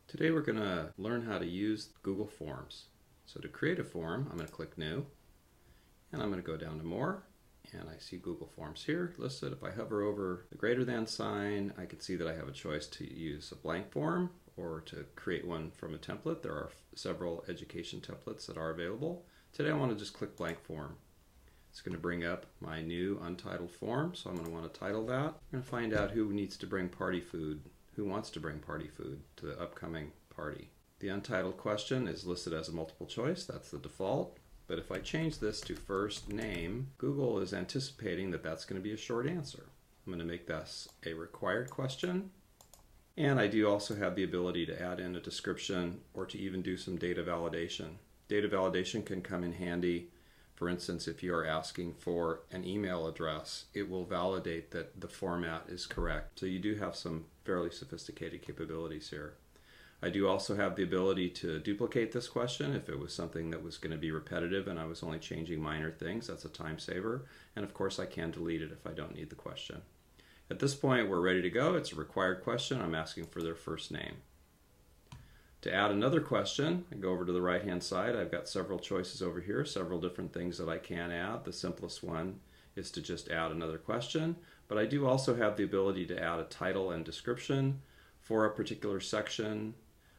Today we're going to learn how to use Google Forms. So to create a form, I'm going to click New, and I'm going to go down to More, and I see Google Forms here listed. If I hover over the greater than sign, I can see that I have a choice to use a blank form or to create one from a template. There are several education templates that are available. Today I want to just click Blank Form. It's going to bring up my new untitled form, so I'm going to want to title that. I'm going to find out who needs to bring party food. Who wants to bring party food to the upcoming party? The untitled question is listed as a multiple choice. That's the default. But if I change this to first name, Google is anticipating that that's going to be a short answer. I'm going to make this a required question. And I do also have the ability to add in a description or to even do some data validation. Data validation can come in handy. For instance, if you are asking for an email address, it will validate that the format is correct. So you do have some fairly sophisticated capabilities here. I do also have the ability to duplicate this question if it was something that was going to be repetitive and I was only changing minor things. That's a time saver. And of course I can delete it if I don't need the question. At this point we're ready to go. It's a required question. I'm asking for their first name. To add another question, I go over to the right hand side. I've got several choices over here, several different things that I can add. The simplest one is to just add another question, but I do also have the ability to add a title and description for a particular section.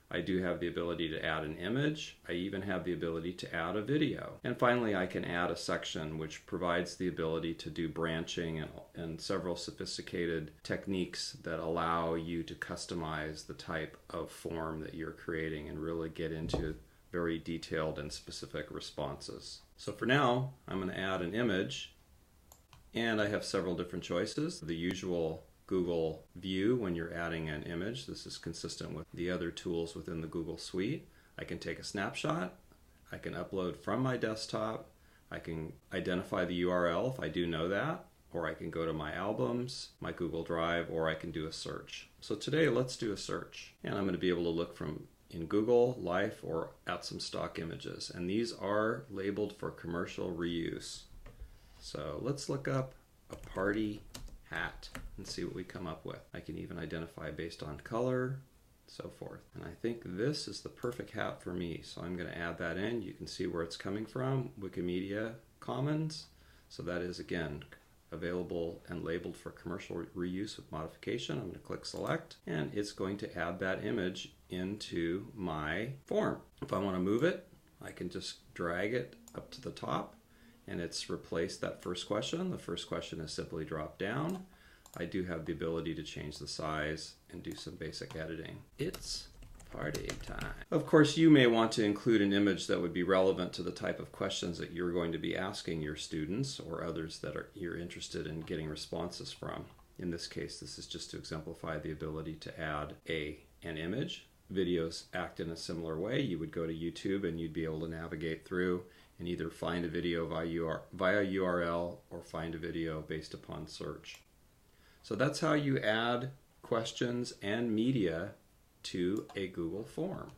I do have the ability to add an image. I even have the ability to add a video. And finally, I can add a section which provides the ability to do branching and several sophisticated techniques that allow you to customize the type of form that you're creating and really get into very detailed and specific responses. So for now, I'm going to add an image, and I have several different choices. The usual Google view when you're adding an image. This is consistent with the other tools within the Google suite. I can take a snapshot. I can upload from my desktop. I can identify the URL if I do know that, or I can go to my albums, my Google Drive, or I can do a search. So today let's do a search, and I'm going to be able to look in Google, Life, or at some stock images, and these are labeled for commercial reuse. So let's look up a party hat and see what we come up with. I can even identify based on color, so forth. And I think this is the perfect hat for me, so I'm going to add that in. You can see where it's coming from, Wikimedia Commons. So that is, again, available and labeled for commercial reuse with modification. I'm going to click select, and it's going to add that image into my form. If I want to move it, I can just drag it up to the top, and it's replaced that first question. The first question is simply dropped down. I do have the ability to change the size and do some basic editing. It's party time. Of course, you may want to include an image that would be relevant to the type of questions that you're going to be asking your students or others that you're interested in getting responses from. In this case, this is just to exemplify the ability to add an image. Videos act in a similar way. You would go to YouTube and you'd be able to navigate through and either find a video via URL or find a video based upon search. So that's how you add questions and media to a Google form.